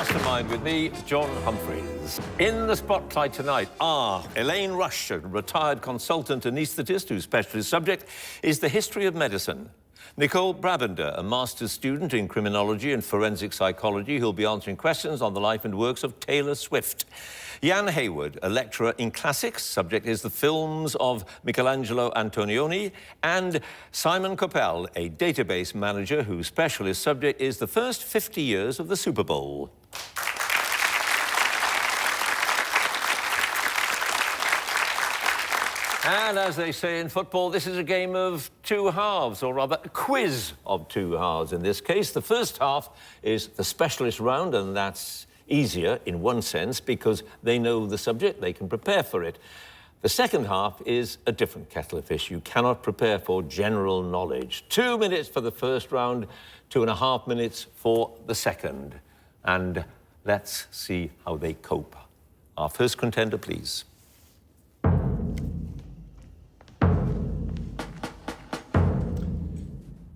Mastermind with me, John Humphrys. In the spotlight tonight are Elaine Rush, a retired consultant anaesthetist whose specialist subject is the history of medicine. Nicole Brabender, a master's student in criminology and forensic psychology, who'll be answering questions on the life and works of Taylor Swift. Jan Hayward, a lecturer in classics, subject is the films of Michelangelo Antonioni, and Simon Coppell, a database manager whose specialist subject is the first 50 years of the Super Bowl. And as they say in football, this is a game of two halves, or rather a quiz of two halves in this case. The first half is the specialist round, and that's easier in one sense because they know the subject, they can prepare for it. The second half is a different kettle of fish. You cannot prepare for general knowledge. 2 minutes for the first round, 2.5 minutes for the second. And let's see how they cope. Our first contender, please.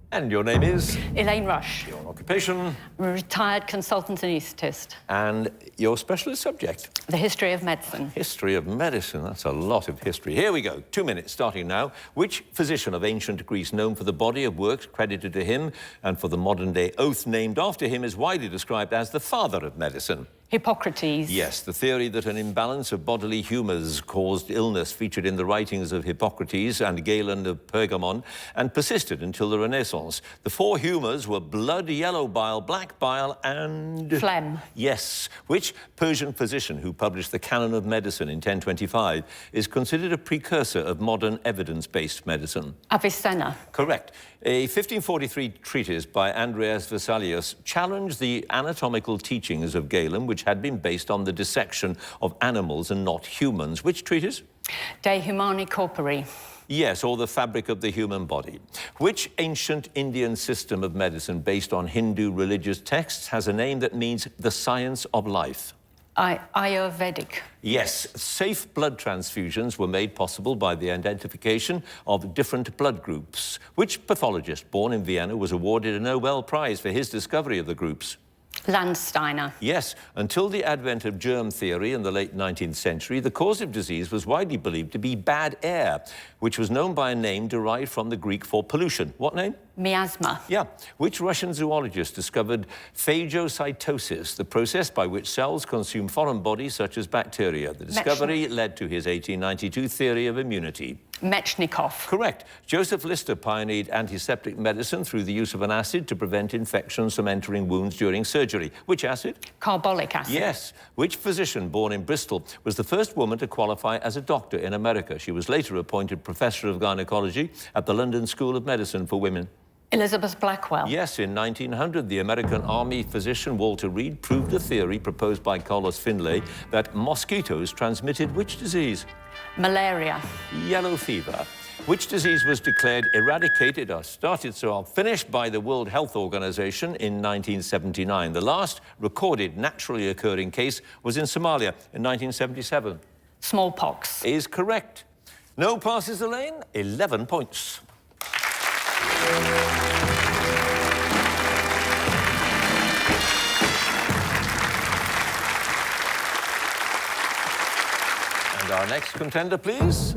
And your name is? Elaine Rush. Your occupation? I'm a retired consultant anaesthetist. And your specialist subject? The history of medicine. History of medicine, that's a lot of history. Here we go, 2 minutes starting now. Which physician of ancient Greece, known for the body of works credited to him and for the modern-day oath named after him, is widely described as the father of medicine? Hippocrates. Yes, the theory that an imbalance of bodily humours caused illness featured in the writings of Hippocrates and Galen of Pergamon and persisted until the Renaissance. The four humours were blood, yellow bile, black bile and... phlegm. Yes. Which Persian physician who published the Canon of Medicine in 1025 is considered a precursor of modern evidence-based medicine? Avicenna. Correct. A 1543 treatise by Andreas Vesalius challenged the anatomical teachings of Galen, which had been based on the dissection of animals and not humans. Which treatise? De Humani Corpore. Yes, or the fabric of the human body. Which ancient Indian system of medicine based on Hindu religious texts has a name that means the science of life? Ayurvedic. Yes, safe blood transfusions were made possible by the identification of different blood groups. Which pathologist born in Vienna was awarded a Nobel Prize for his discovery of the groups? Landsteiner. Yes, until the advent of germ theory in the late 19th century, the cause of disease was widely believed to be bad air, which was known by a name derived from the Greek for pollution. What name? Miasma. Yeah. Which Russian zoologist discovered phagocytosis, the process by which cells consume foreign bodies such as bacteria? The discovery led to his 1892 theory of immunity. Mechnikov. Correct. Joseph Lister pioneered antiseptic medicine through the use of an acid to prevent infections from entering wounds during surgery. Which acid? Carbolic acid. Yes. Which physician born in Bristol was the first woman to qualify as a doctor in America? She was later appointed professor of gynecology at the London School of Medicine for Women. Elizabeth Blackwell. Yes, in 1900, the American Army physician Walter Reed proved a theory proposed by Carlos Finlay that mosquitoes transmitted which disease? Malaria. Yellow fever. Which disease was declared eradicated, or started, so I'll finish, by the World Health Organization in 1979? The last recorded naturally occurring case was in Somalia in 1977. Smallpox. Is correct. No passes, Elaine. 11 points. And our next contender, please.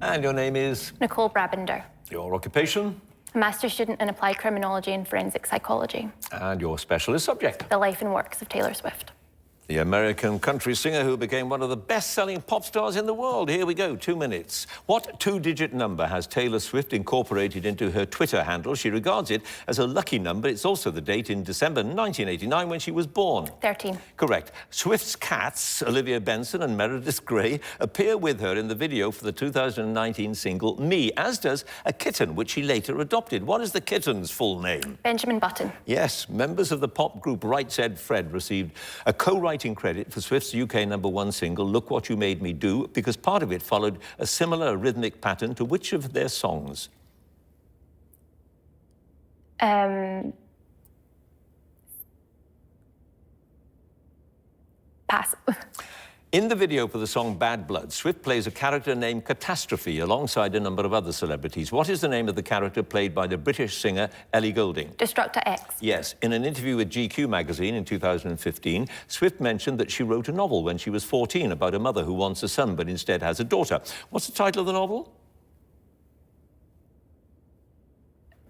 And your name is? Nicole Brabender. Your occupation? A master's student in applied criminology and forensic psychology. And your specialist subject? The life and works of Taylor Swift. The American country singer who became one of the best-selling pop stars in the world. Here we go, 2 minutes. What two-digit number has Taylor Swift incorporated into her Twitter handle? She regards it as a lucky number. It's also the date in December 1989 when she was born. 13. Correct. Swift's cats, Olivia Benson and Meredith Grey, appear with her in the video for the 2019 single Me, as does a kitten, which she later adopted. What is the kitten's full name? Benjamin Button. Yes. Members of the pop group Right Said Fred received a co-writing credit for Swift's UK #1 single, Look What You Made Me Do, because part of it followed a similar rhythmic pattern to which of their songs? Pass. In the video for the song Bad Blood, Swift plays a character named Catastrophe alongside a number of other celebrities. What is the name of the character played by the British singer Ellie Goulding? Destructor X. Yes. In an interview with GQ magazine in 2015, Swift mentioned that she wrote a novel when she was 14 about a mother who wants a son but instead has a daughter. What's the title of the novel?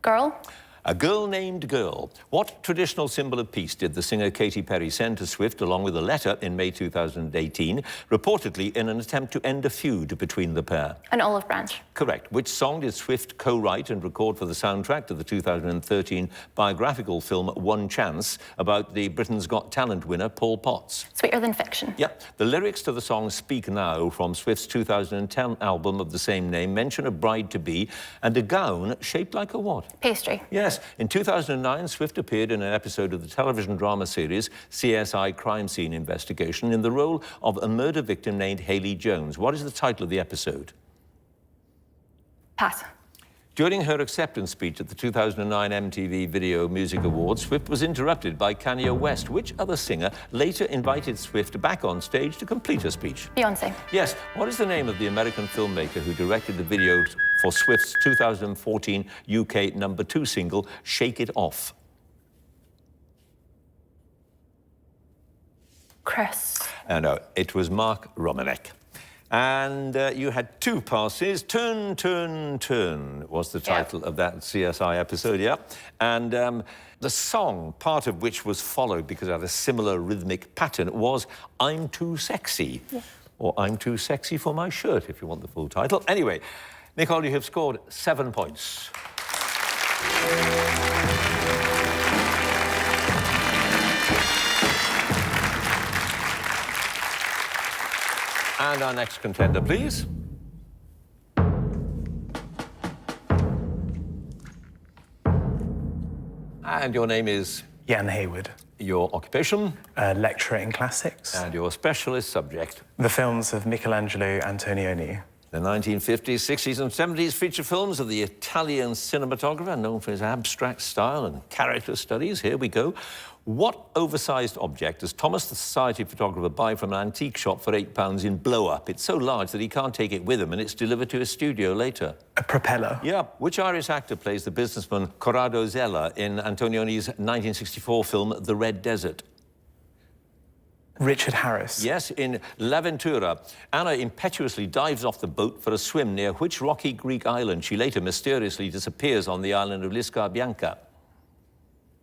Girl. A Girl Named Girl. What traditional symbol of peace did the singer Katy Perry send to Swift along with a letter in May 2018, reportedly in an attempt to end a feud between the pair? An olive branch. Correct. Which song did Swift co-write and record for the soundtrack to the 2013 biographical film One Chance about the Britain's Got Talent winner Paul Potts? Sweeter Than Fiction. Yep. The lyrics to the song Speak Now from Swift's 2010 album of the same name mention a bride-to-be and a gown shaped like a what? Pastry. Yes. In 2009, Swift appeared in an episode of the television drama series CSI Crime Scene Investigation in the role of a murder victim named Haley Jones. What is the title of the episode? Pass. During her acceptance speech at the 2009 MTV Video Music Awards, Swift was interrupted by Kanye West. Which other singer later invited Swift back on stage to complete her speech? Beyonce. Yes. What is the name of the American filmmaker who directed the video for Swift's 2014 UK #2 single, Shake It Off? Chris. No, it was Mark Romanek. And you had 2 passes. Turn, Turn, Turn was the title of that CSI episode, yeah. And the song, part of which was followed because it had a similar rhythmic pattern, was I'm Too Sexy. Yeah. Or I'm Too Sexy for My Shirt, if you want the full title. Anyway, Nicole, you have scored 7 points. And our next contender, please. And your name is? Jan Hayward. Your occupation? Lecturer in classics. And your specialist subject? The films of Michelangelo Antonioni. The 1950s, 60s and 70s feature films of the Italian cinematographer known for his abstract style and character studies. Here we go. What oversized object does Thomas the Society photographer buy from an antique shop for £8 in blow-up? It's so large that he can't take it with him and it's delivered to his studio later. A propeller. Yeah. Which Irish actor plays the businessman Corrado Zella in Antonioni's 1964 film The Red Desert? Richard Harris. Yes, in L'Avventura, Anna impetuously dives off the boat for a swim near which rocky Greek island she later mysteriously disappears on the island of Lisca Bianca?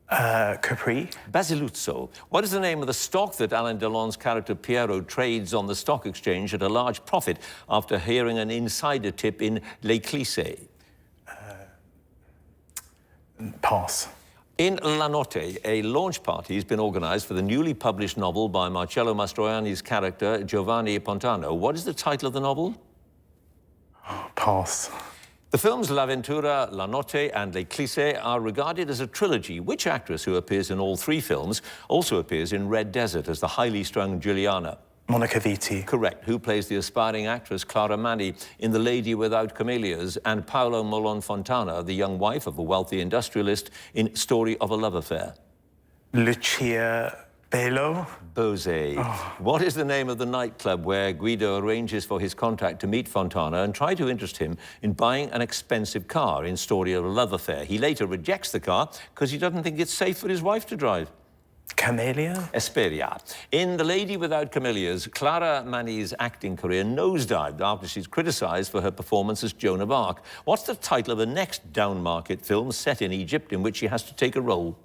Capri. Basiluzzo. What is the name of the stock that Alain Delon's character Piero trades on the stock exchange at a large profit after hearing an insider tip in L'Eclisse? Pass. In La Notte, a launch party has been organised for the newly published novel by Marcello Mastroianni's character Giovanni Pontano. What is the title of the novel? Pass. The films L'Avventura, La Notte and L'Eclisse are regarded as a trilogy. Which actress who appears in all 3 films also appears in Red Desert as the highly strung Juliana? Monica Vitti. Correct. Who plays the aspiring actress Clara Manni in The Lady Without Camellias, and Paolo Molon Fontana, the young wife of a wealthy industrialist, in Story of a Love Affair? Lucia Bello. Bose. Oh. What is the name of the nightclub where Guido arranges for his contact to meet Fontana and try to interest him in buying an expensive car in Story of a Love Affair? He later rejects the car because he doesn't think it's safe for his wife to drive. Camellia? Esperia. In The Lady Without Camellias, Clara Manni's acting career nosedived after she's criticised for her performance as Joan of Arc. What's the title of the next down-market film set in Egypt in which she has to take a role?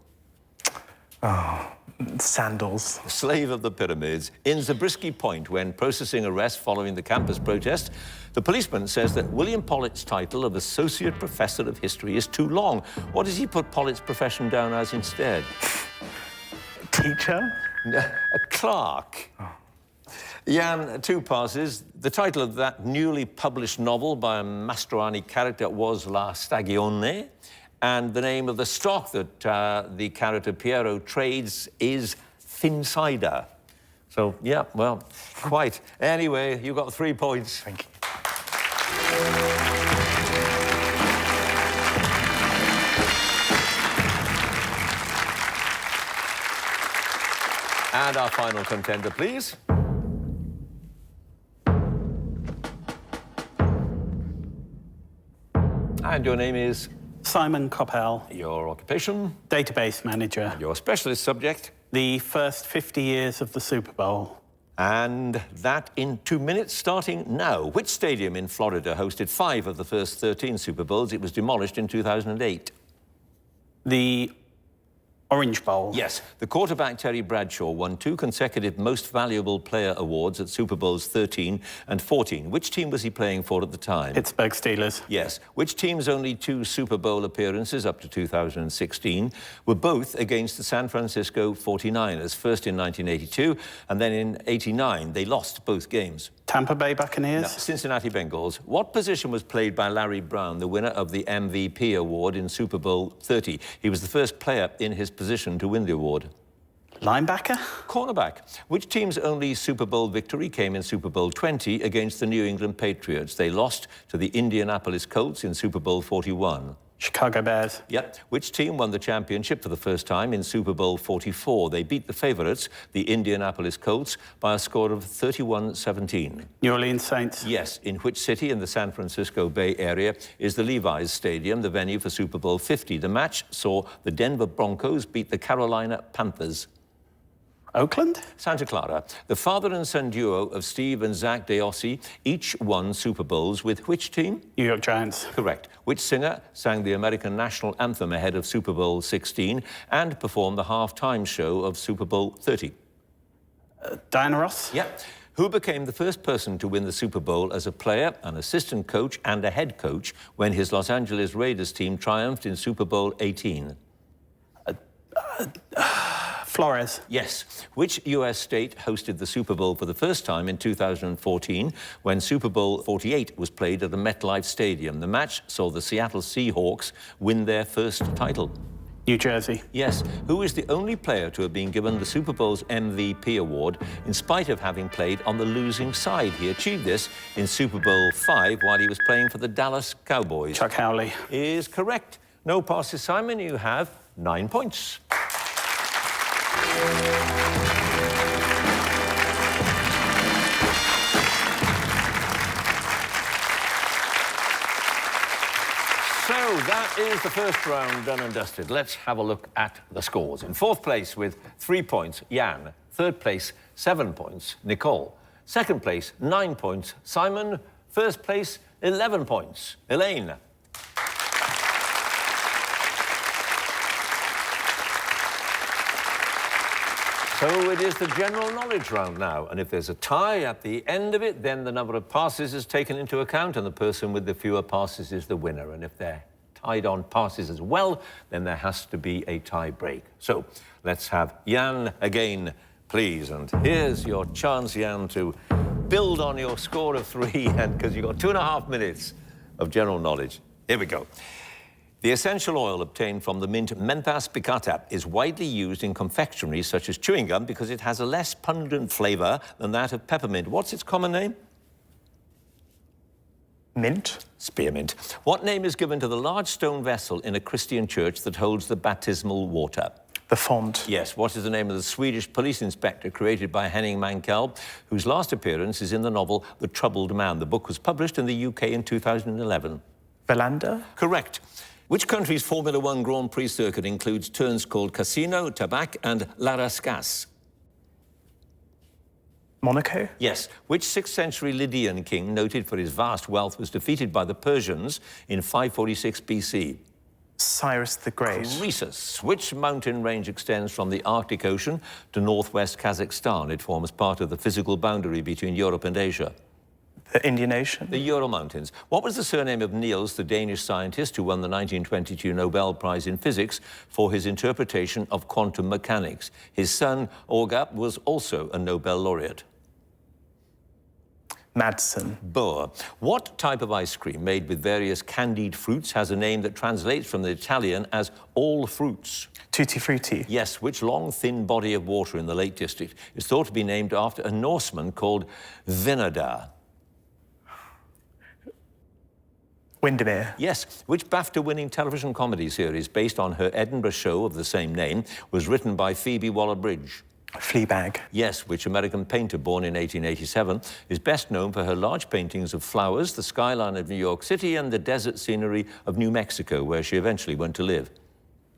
Oh, Sandals. Slave of the Pyramids. In Zabriskie Point, when processing arrests following the campus protest, the policeman says that William Pollitt's title of Associate Professor of History is too long. What does he put Pollitt's profession down as instead? Teacher? A clerk. Oh. Jan, 2 passes. The title of that newly published novel by a Mastroianni character was La Stagione, and the name of the stock that the character Piero trades is Finsider. So, yeah, well, quite. Anyway, you got 3 points. Thank you. And our final contender, please. And your name is? Simon Coppell, Your occupation? database manager. Your specialist subject? The first 50 years of the Super Bowl. And that in 2 minutes, starting now. Which stadium in Florida hosted 5 of the first 13 Super Bowls? It was demolished in 2008. The Orange Bowl. Yes, the quarterback Terry Bradshaw won 2 consecutive Most Valuable Player awards at Super Bowls 13 and 14. Which team was he playing for at the time? Pittsburgh Steelers. Yes. Which team's only 2 Super Bowl appearances up to 2016 were both against the San Francisco 49ers, first in 1982 and then in 89. They lost both games. Tampa Bay Buccaneers. No, Cincinnati Bengals. What position was played by Larry Brown, the winner of the MVP award in Super Bowl 30? He was the first player in his position to win the award. Linebacker. Cornerback. Which team's only Super Bowl victory came in Super Bowl 20 against the New England Patriots? They lost to the Indianapolis Colts in Super Bowl 41. Chicago Bears. Yep. Which team won the championship for the first time in Super Bowl 44? They beat the favourites, the Indianapolis Colts, by a score of 31-17. New Orleans Saints. Yes. In which city in the San Francisco Bay Area is the Levi's Stadium, the venue for Super Bowl 50? The match saw the Denver Broncos beat the Carolina Panthers. Oakland. Santa Clara. The father and son duo of Steve and Zach DeOssi each won Super Bowls with which team? New York Giants. Correct. Which singer sang the American national anthem ahead of Super Bowl 16 and performed the halftime show of Super Bowl 30? Diana Ross. Yep. Who became the first person to win the Super Bowl as a player, an assistant coach and a head coach when his Los Angeles Raiders team triumphed in Super Bowl 18? Flores. Yes. Which US state hosted the Super Bowl for the first time in 2014 when Super Bowl 48 was played at the MetLife Stadium? The match saw the Seattle Seahawks win their first title. New Jersey. Yes. Who is the only player to have been given the Super Bowl's MVP award in spite of having played on the losing side? He achieved this in Super Bowl 5 while he was playing for the Dallas Cowboys. Chuck Howley. Is correct. No passes, Simon. You have 9 points. So that is the first round done and dusted. Let's have a look at the scores. In 4th place with 3 points, Jan. 3rd place, 7 points, Nicole. 2nd place, 9 points, Simon. 1st place, 11 points, Elaine. So it is the general knowledge round now, and if there's a tie at the end of it, then the number of passes is taken into account, and the person with the fewer passes is the winner. And if they're tied on passes as well, then there has to be a tie break. So let's have Jan again, please. And here's your chance, Jan, to build on your score of 3, and because you've got 2.5 minutes of general knowledge. Here we go. The essential oil obtained from the mint Mentha spicata is widely used in confectionery such as chewing gum because it has a less pungent flavour than that of peppermint. What's its common name? Mint. Spearmint. What name is given to the large stone vessel in a Christian church that holds the baptismal water? The font. Yes. What is the name of the Swedish police inspector created by Henning Mankell, whose last appearance is in the novel The Troubled Man? The book was published in the UK in 2011. Verlander. Correct. Which country's Formula 1 Grand Prix circuit includes turns called Casino, Tabac and La Rascasse? Monaco. Yes. Which 6th century Lydian king, noted for his vast wealth, was defeated by the Persians in 546 BC? Cyrus the Great. Croesus. Which mountain range extends from the Arctic Ocean to northwest Kazakhstan? It forms part of the physical boundary between Europe and Asia. The Indian Ocean. The Ural Mountains. What was the surname of Niels, the Danish scientist who won the 1922 Nobel Prize in Physics for his interpretation of quantum mechanics? His son, Åge, was also a Nobel laureate. Madsen. Boer. What type of ice cream made with various candied fruits has a name that translates from the Italian as all fruits? Tutti Frutti. Yes. Which long, thin body of water in the Lake District is thought to be named after a Norseman called Vinardar? Windermere. Yes. Which BAFTA-winning television comedy series based on her Edinburgh show of the same name was written by Phoebe Waller-Bridge? Fleabag. Yes, which American painter born in 1887 is best known for her large paintings of flowers, the skyline of New York City, and the desert scenery of New Mexico, where she eventually went to live?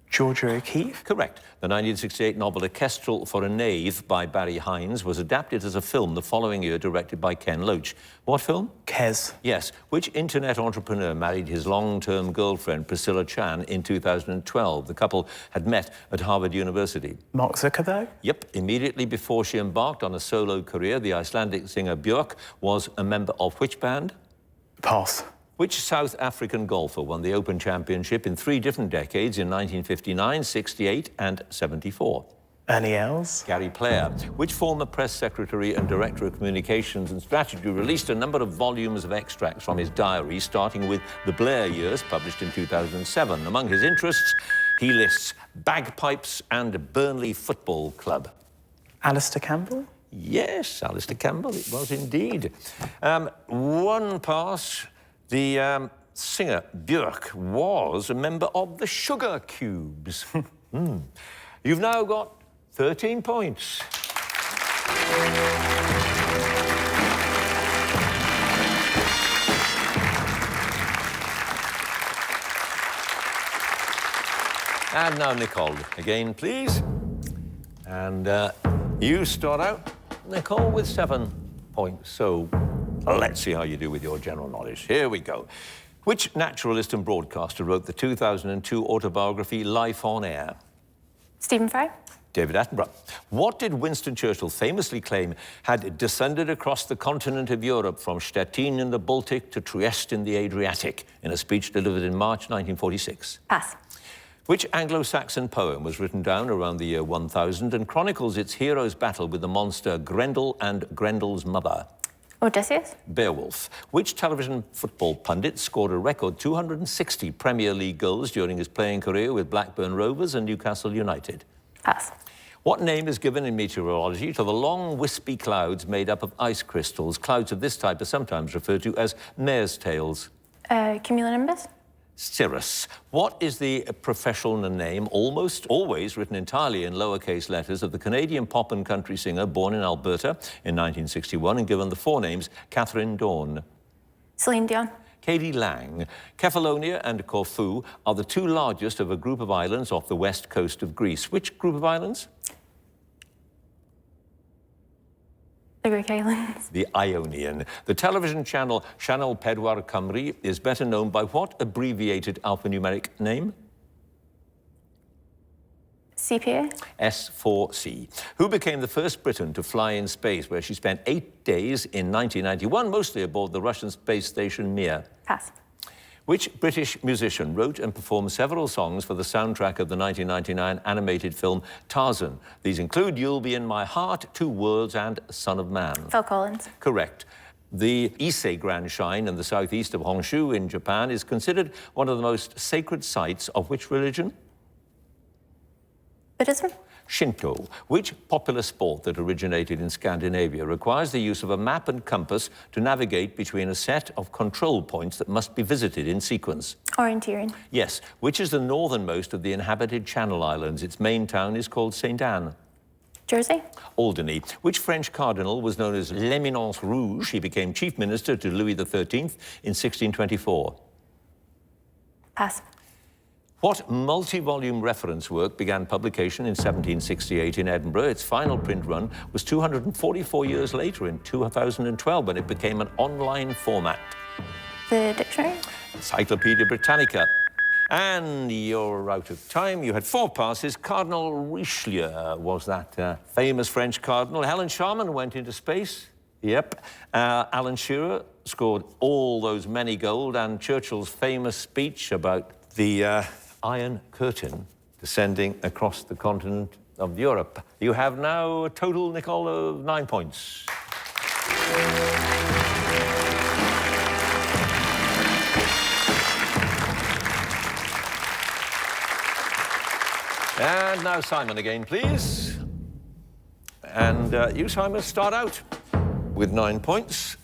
Georgia O'Keeffe. Correct. The 1968 novel A Kestrel for a Knave by Barry Hines was adapted as a film the following year, directed by Ken Loach. What film? Kes. Yes. Which internet entrepreneur married his long-term girlfriend, Priscilla Chan, in 2012? The couple had met at Harvard University. Mark Zuckerberg. Yep. Immediately before she embarked on a solo career, the Icelandic singer Björk was a member of which band? Pass. Which South African golfer won the Open Championship in 3 different decades in 1959, 68 and 74? Ernie Els. Gary Player. Which former press secretary and director of communications and strategy released a number of volumes of extracts from his diary, starting with The Blair Years, published in 2007. Among his interests, he lists bagpipes and Burnley Football Club. Alistair Campbell. Yes, Alistair Campbell, it was indeed. One pass. The singer Björk was a member of the Sugar Cubes. You've now got 13 points. And now Nicole, again, please. And you start out, Nicole, with 7 points. So let's see how you do with your general knowledge. Here we go. Which naturalist and broadcaster wrote the 2002 autobiography Life on Air? Stephen Fry. David Attenborough. What did Winston Churchill famously claim had descended across the continent of Europe from Stettin in the Baltic to Trieste in the Adriatic in a speech delivered in March 1946? Pass. Which Anglo-Saxon poem was written down around the year 1000 and chronicles its hero's battle with the monster Grendel and Grendel's mother? Odysseus. Beowulf. Which television football pundit scored a record 260 Premier League goals during his playing career with Blackburn Rovers and Newcastle United? Pass. What name is given in meteorology to the long, wispy clouds made up of ice crystals? Clouds of this type are sometimes referred to as mare's tails. Cumulonimbus. Cirrus. What is the professional name, almost always written entirely in lowercase letters, of the Canadian pop and country singer born in Alberta in 1961 and given the 4 names Catherine Dawn? Celine Dion. Katie Lang. Kefalonia and Corfu are the 2 largest of a group of islands off the west coast of Greece. Which group of islands? The Greek Islands. The Ionian. The television channel Channel Pedwar Cymru is better known by what abbreviated alphanumeric name? CPA. S4C. Who became the first Briton to fly in space, where she spent 8 days in 1991, mostly aboard the Russian space station Mir? Pass. Which British musician wrote and performed several songs for the soundtrack of the 1999 animated film Tarzan? These include You'll Be in My Heart, 2 Worlds, and Son of Man. Phil Collins. Correct. The Ise Grand Shrine in the southeast of Honshu in Japan is considered one of the most sacred sites of which religion? Buddhism. Shinto. Which popular sport that originated in Scandinavia requires the use of a map and compass to navigate between a set of control points that must be visited in sequence? Orienteering. Yes. Which is the northernmost of the inhabited Channel Islands? Its main town is called St. Anne. Jersey. Alderney. Which French cardinal was known as l'Eminence Rouge? He became chief minister to Louis XIII in 1624. Pass. What multi-volume reference work began publication in 1768 in Edinburgh? Its final print run was 244 years later in 2012 when it became an online format. The dictionary. Encyclopedia Britannica. And you're out of time. You had 4 passes. Cardinal Richelieu was that famous French cardinal. Helen Sharman went into space. Yep. Alan Shearer scored all those many gold, and Churchill's famous speech about the Iron Curtain descending across the continent of Europe. You have now a total, Nicole, of 9 points. And now Simon again, please. And you, Simon, start out with 9 points.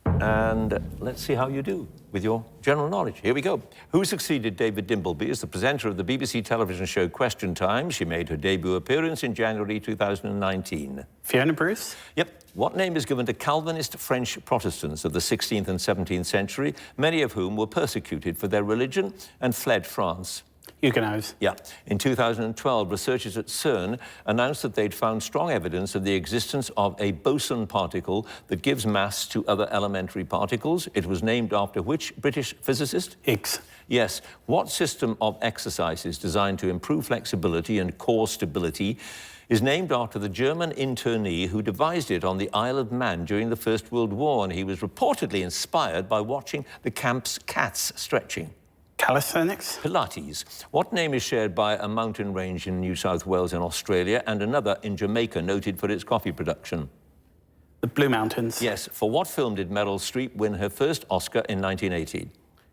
And let's see how you do. with your general knowledge. Here we go. Who succeeded David Dimbleby as the presenter of the BBC television show Question Time? She made her debut appearance in January 2019. Fiona Bruce. Yep. What name is given to Calvinist French Protestants of the 16th and 17th century, many of whom were persecuted for their religion and fled France? Huguenots. Yeah. In 2012, researchers at CERN announced that they'd found strong evidence of the existence of a boson particle that gives mass to other elementary particles. It was named after which British physicist? Higgs. Yes. What system of exercises designed to improve flexibility and core stability is named after the German internee who devised it on the Isle of Man during the First World War, and he was reportedly inspired by watching the camp's cats stretching? Calisthenics. Pilates. What name is shared by a mountain range in New South Wales and Australia and another in Jamaica noted for its coffee production? The Blue Mountains. Yes. For what film did Meryl Streep win her first Oscar in 1980?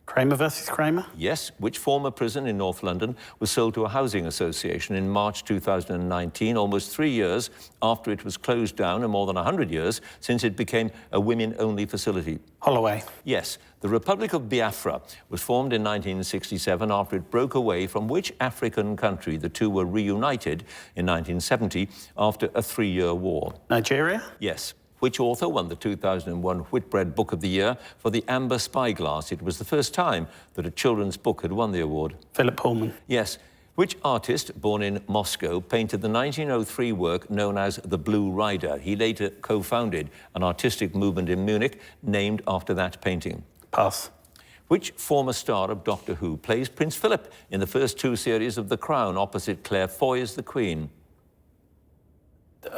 Kramer versus Kramer. Yes. Which former prison in North London was sold to a housing association in March 2019, almost 3 years after it was closed down and more than 100 years since it became a women-only facility? Holloway. Yes. The Republic of Biafra was formed in 1967 after it broke away from which African country? The two were reunited in 1970 after a 3-year war. Nigeria. Yes. Which author won the 2001 Whitbread Book of the Year for The Amber Spyglass? It was the first time that a children's book had won the award. Philip Pullman. Yes. Which artist, born in Moscow, painted the 1903 work known as The Blue Rider? He later co-founded an artistic movement in Munich named after that painting. Pass. Which former star of Doctor Who plays Prince Philip in the first 2 series of The Crown opposite Claire Foy as the Queen?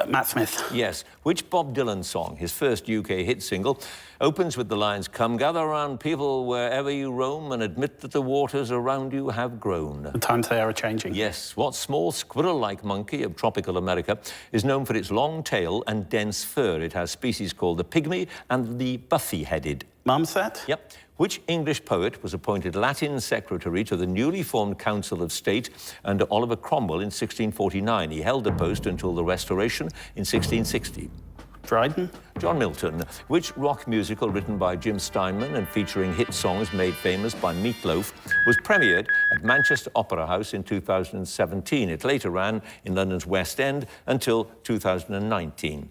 Matt Smith. Yes. Which Bob Dylan song, his first UK hit single, opens with the lines, "Come gather around people wherever you roam and admit that the waters around you have grown"? The times they are changing. Yes. What small squirrel-like monkey of tropical America is known for its long tail and dense fur? It has species called the pygmy and the buffy-headed. Marmoset. Yep. Which English poet was appointed Latin secretary to the newly formed Council of State under Oliver Cromwell in 1649? He held the post until the Restoration in 1660. Dryden. John Milton. Which rock musical written by Jim Steinman and featuring hit songs made famous by Meat Loaf was premiered at Manchester Opera House in 2017? It later ran in London's West End until 2019.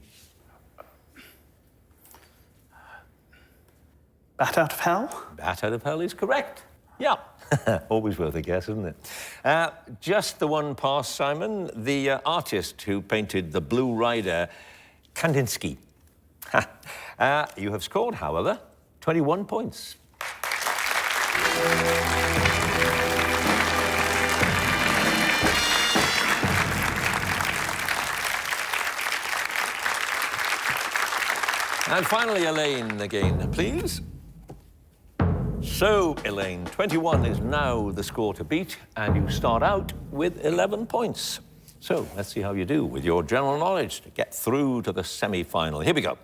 Bat Out of Hell. Bat Out of Hell is correct. Yeah. Always worth a guess, isn't it? Just the one pass, Simon. The artist who painted the Blue Rider, Kandinsky. You have scored, however, 21 points. And finally, Elaine again, please. So, Elaine, 21 is now the score to beat, and you start out with 11 points. So, let's see how you do with your general knowledge to get through to the semi-final. Here we go.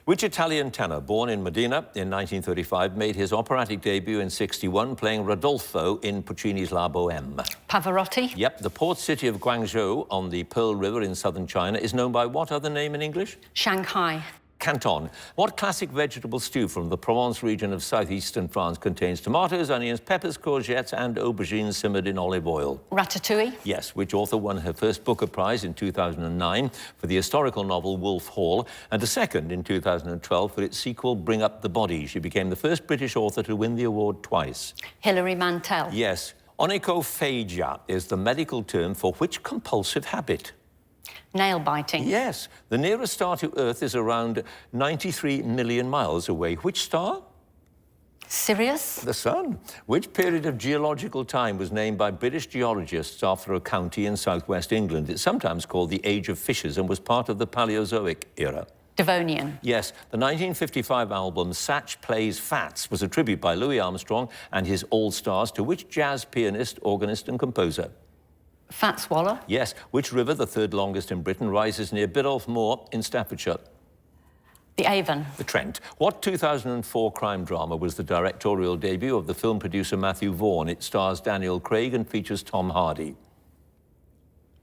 Which Italian tenor, born in Modena in 1935, made his operatic debut in 61, playing Rodolfo in Puccini's La Bohème? Pavarotti. Yep. The port city of Guangzhou on the Pearl River in southern China is known by what other name in English? Shanghai. Canton. What classic vegetable stew from the Provence region of southeastern France contains tomatoes, onions, peppers, courgettes, and aubergines simmered in olive oil? Ratatouille. Yes. Which author won her first Booker Prize in 2009 for the historical novel Wolf Hall, and a second in 2012 for its sequel Bring Up the Body? She became the first British author to win the award twice. Hilary Mantel. Yes. Onychophagia is the medical term for which compulsive habit? Nail biting. Yes. The nearest star to Earth is around 93 million miles away. Which star? Sirius. The Sun. Which period of geological time was named by British geologists after a county in southwest England? It's sometimes called the Age of Fishes and was part of the Paleozoic era. Devonian. Yes. The 1955 album Satch Plays Fats was a tribute by Louis Armstrong and his All-Stars to which jazz pianist, organist and composer? Fats Waller. Yes. Which river, the third longest in Britain, rises near Biddulph Moor in Staffordshire? The Avon. The Trent. What 2004 crime drama was the directorial debut of the film producer Matthew Vaughn? It stars Daniel Craig and features Tom Hardy.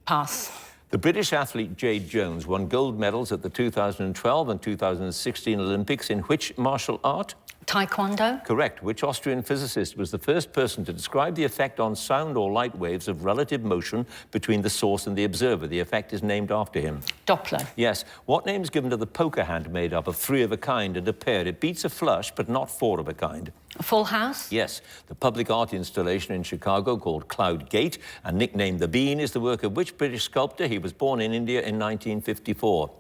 Pass. The British athlete Jade Jones won gold medals at the 2012 and 2016 Olympics in which martial art? Taekwondo. Correct. Which Austrian physicist was the first person to describe the effect on sound or light waves of relative motion between the source and the observer? The effect is named after him. Doppler. Yes. What name is given to the poker hand made up of 3 of a kind and a pair? It beats a flush, but not 4 of a kind. A full house. Yes. The public art installation in Chicago called Cloud Gate and nicknamed The Bean is the work of which British sculptor? He was born in India in 1954.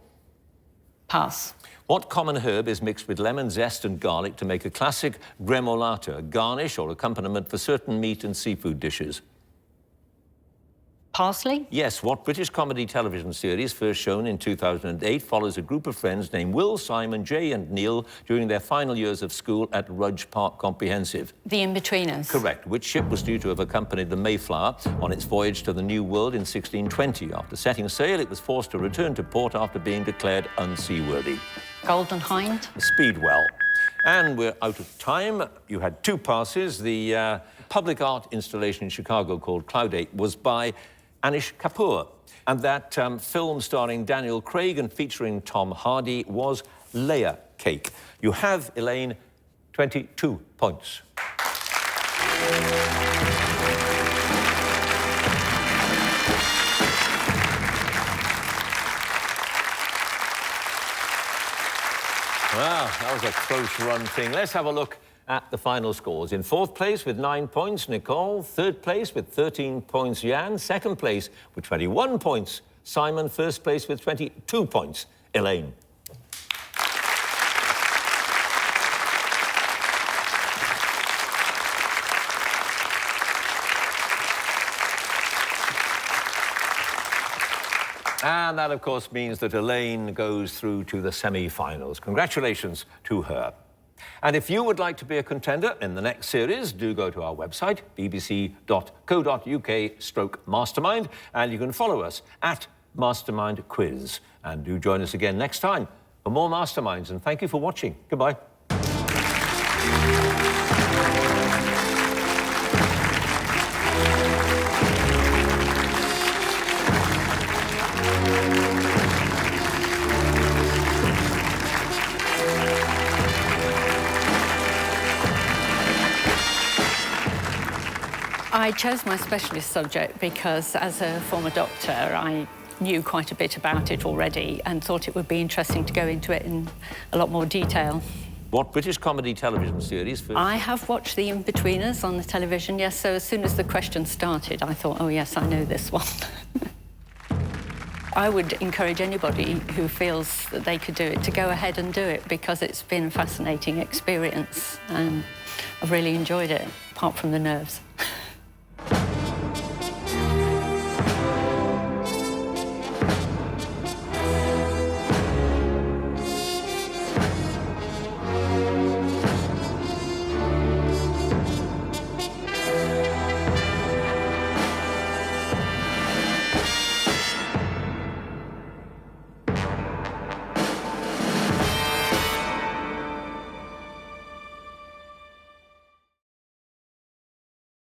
Pass. What common herb is mixed with lemon zest and garlic to make a classic gremolata, a garnish or accompaniment for certain meat and seafood dishes? Parsley. Yes. What British comedy television series, first shown in 2008, follows a group of friends named Will, Simon, Jay and Neil during their final years of school at Rudge Park Comprehensive? The Inbetweeners. Correct. Which ship was due to have accompanied the Mayflower on its voyage to the New World in 1620? After setting sail, it was forced to return to port after being declared unseaworthy. Golden Hind. Speedwell. And we're out of time. You had 2 passes. The public art installation in Chicago called Cloud 8 was by Anish Kapoor. And that film starring Daniel Craig and featuring Tom Hardy was Layer Cake. You have, Elaine, 22 points. Well, that was a close-run thing. Let's have a look at the final scores. In 4th place with 9 points, Nicole. 3rd place with 13 points, Jan. 2nd place with 21 points, Simon. 1st place with 22 points, Elaine. And that, of course, means that Elaine goes through to the semi-finals. Congratulations to her. And if you would like to be a contender in the next series, do go to our website, bbc.co.uk/mastermind, and you can follow us at Mastermind Quiz. And do join us again next time for more Masterminds. And thank you for watching. Goodbye. I chose my specialist subject because, as a former doctor, I knew quite a bit about it already and thought it would be interesting to go into it in a lot more detail. What British comedy television series? I have watched The Inbetweeners on the television, yes, so as soon as the question started, I thought, oh, yes, I know this one. I would encourage anybody who feels that they could do it to go ahead and do it because it's been a fascinating experience and I've really enjoyed it, apart from the nerves.